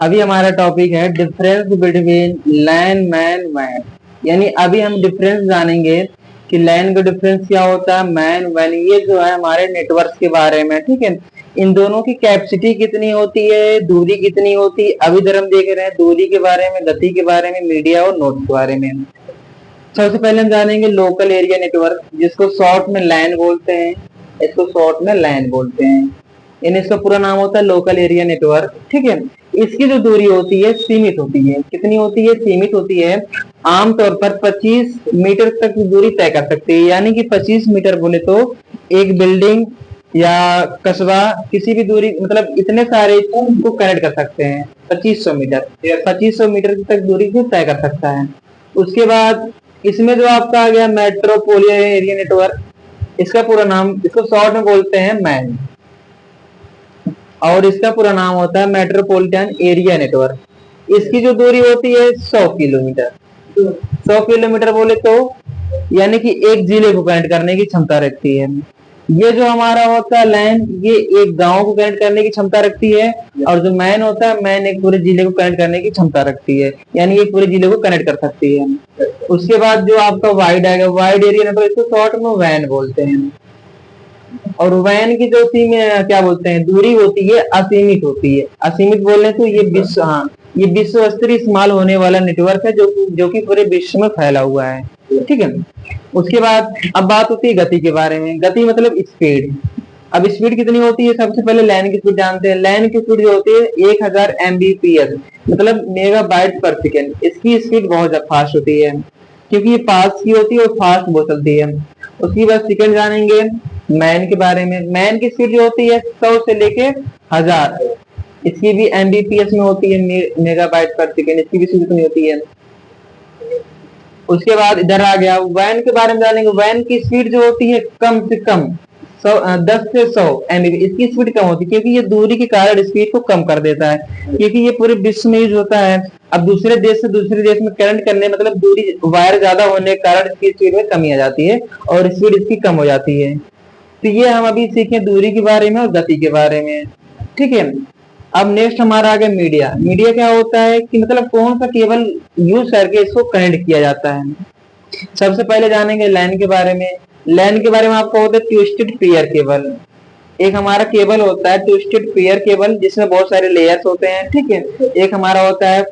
अभी हमारा टॉपिक है डिफरेंस बिटवीन लैन मैन वैन। यानी अभी हम डिफरेंस जानेंगे कि लैन का डिफरेंस क्या होता है, मैन वैन। ये जो है हमारे नेटवर्क के बारे में, ठीक है। इन दोनों की कैपेसिटी कितनी होती है, दूरी कितनी होती है, अभी इधर हम देख रहे हैं दूरी के बारे में, गति के बारे में, मीडिया और नोट के बारे में। सबसे पहले हम जानेंगे लोकल एरिया नेटवर्क, जिसको शॉर्ट में लैन बोलते हैं। इसको शॉर्ट में लैन बोलते हैं, यानी इसका पूरा नाम होता है लोकल एरिया नेटवर्क, ठीक है। इसकी जो दूरी होती है सीमित होती है। कितनी होती है? सीमित होती है। आमतौर पर 25 मीटर तक की दूरी तय कर सकती है। यानी कि 25 मीटर बोले तो एक बिल्डिंग या कस्बा किसी भी दूरी, मतलब इतने सारे को कनेक्ट कर सकते हैं। 2500 मीटर, 2500 मीटर तक दूरी को तय कर सकता है। उसके बाद इसमें जो आपका आ गया मेट्रोपोलियन एरिया नेटवर्क, इसका पूरा नाम, इसको शॉर्ट में बोलते हैं मैन, और इसका पूरा नाम होता है मेट्रोपॉलिटन एरिया नेटवर्क। इसकी जो दूरी होती है 100 किलोमीटर। 100 किलोमीटर बोले तो यानी कि एक जिले को कनेक्ट करने की क्षमता रखती है। ये जो हमारा होता है लैन, ये एक गांव को कनेक्ट करने की क्षमता रखती है, और जो मैन होता है, मैन एक पूरे जिले को कनेक्ट करने की क्षमता रखती है, यानी एक पूरे जिले को कनेक्ट कर सकती है। उसके बाद जो आपका वाइड आएगा, वाइड एरिया नेटवर्क, इसको शॉर्ट में वैन बोलते हैं। और वैन की जो क्या बोलते हैं, दूरी होती है असीमित होती है। असीमित बोलने तो ये विश्व, हाँ, ये विश्व स्तरीय इस्तेमाल होने वाला नेटवर्क है जो कि पूरे विश्व में फैला हुआ है, ठीक है। उसके बाद अब बात होती है गति के बारे में। गति मतलब स्पीड। अब स्पीड कितनी होती है? सबसे पहले लैन की स्पीड जानते हैं। लैन की स्पीड जो होती है 1000 Mbps, मतलब मेगाबाइट पर सेकेंड। इसकी स्पीड बहुत ज्यादा फास्ट होती है, क्योंकि ये पास की होती है और फास्ट बहुत चलती है। उसके बाद सेकेंड जानेंगे मैन के बारे में। मैन की स्पीड जो होती है 100 से लेके 1000, इसकी भी Mbps में होती है, मेगाबाइट पर सेकेंड। इसकी भी स्पीड कितनी होती है? उसके बाद इधर आ गया वैन के बारे में जानेंगे। वैन की स्पीड जो होती है कम से कम 10 से 100 Mbps। इसकी स्पीड कम होती है क्योंकि ये दूरी के कारण स्पीड को कम कर देता है, क्योंकि ये पूरे विश्व में यूज होता है। अब दूसरे देश से दूसरे देश में करंट करने, मतलब दूरी वायर ज्यादा होने के कारण इसकी स्पीड में कमी आ जाती है और स्पीड इसकी कम हो जाती है। तो ये हम अभी सीखे दूरी के बारे में और गति के बारे में, ठीक है। अब नेक्स्ट हमारा आ गया मीडिया। मीडिया क्या होता है कि मतलब कौन सा केबल यूज करके इसको कनेक्ट किया जाता है। सबसे पहले जानेंगे लैन के बारे में। लैन के बारे में आपको होता है ट्विस्टेड पेयर केबल। एक हमारा केबल होता है ट्विस्टेड पेयर केबल, जिसमें बहुत सारे लेयर्स होते हैं, ठीक है। एक हमारा होता है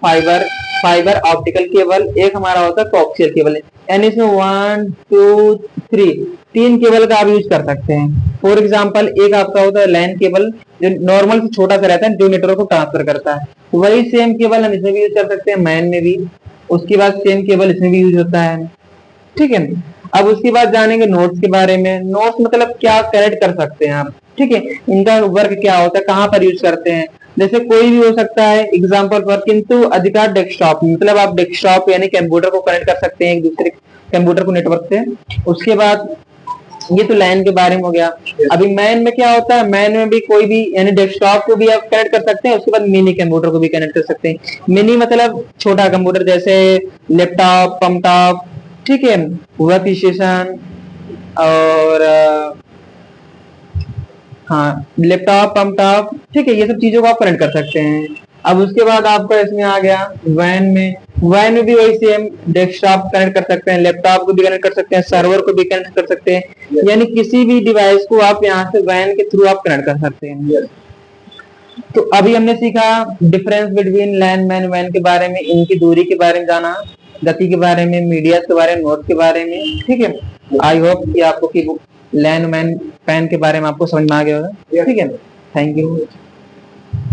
फाइबर ऑप्टिकल केबल, एक हमारा होता है कोक्सियल केबल। यानी इसमें 1 2 3 तीन केबल का आप यूज कर सकते हैं। फॉर एग्जाम्पल एक आपका होता है लैन केबल, जो नॉर्मल से छोटा सा रहता है, जो नेटवर्क को ट्रांसफर करता है। वही सेम केबल हम इसमें भी यूज कर सकते हैं, मैन में भी। उसके बाद सेम केबल इसमें भी यूज होता है, ठीक है। अब उसके बाद जानेंगे नोट्स के बारे में। नोट्स मतलब क्या कनेक्ट कर सकते हैं आप, ठीक है। इनका वर्क क्या होता है, कहाँ पर यूज करते हैं। जैसे कोई भी हो सकता है एग्जाम्पल पर, किंतु अधिकार डेस्कटॉप, मतलब आप डेस्कटॉप यानी कंप्यूटर को कनेक्ट कर सकते हैं एक दूसरे कंप्यूटर को नेटवर्क से। उसके बाद ये तो लैन के बारे में हो गया। अभी मैन में क्या होता है, मैन में भी कोई भी, यानी डेस्कटॉप को भी आप कनेक्ट कर सकते हैं। उसके बाद मिनी कंप्यूटर को भी कनेक्ट कर सकते हैं। मिनी मतलब छोटा कंप्यूटर, जैसे लैपटॉप, पम्पटॉप, ठीक है, वर्क स्टेशन, और हाँ, लैपटॉप, पम्पटॉप, ठीक है, ये सब चीजों को आप कनेक्ट कर सकते हैं। अब उसके बाद आपका इसमें आ गया वैन में। वैन में भी वही सेम, डेस्कटॉप कनेक्ट कर सकते हैं, लैपटॉप को भी कनेक्ट कर सकते हैं, सर्वर को भी कनेक्ट कर सकते हैं, यानी किसी भी डिवाइस को आप यहाँ से वैन के थ्रू आप कनेक्ट कर सकते हैं। तो अभी हमने सीखा डिफरेंस बिटवीन लैन मैन वैन के बारे में, इनकी दूरी के बारे में जाना, गति के बारे में, मीडिया के बारे में, नोट के बारे में, ठीक है। आई होप कि आपको लैन मैन फैन के बारे में आपको समझ में आ गया होगा, ठीक है। Thank you.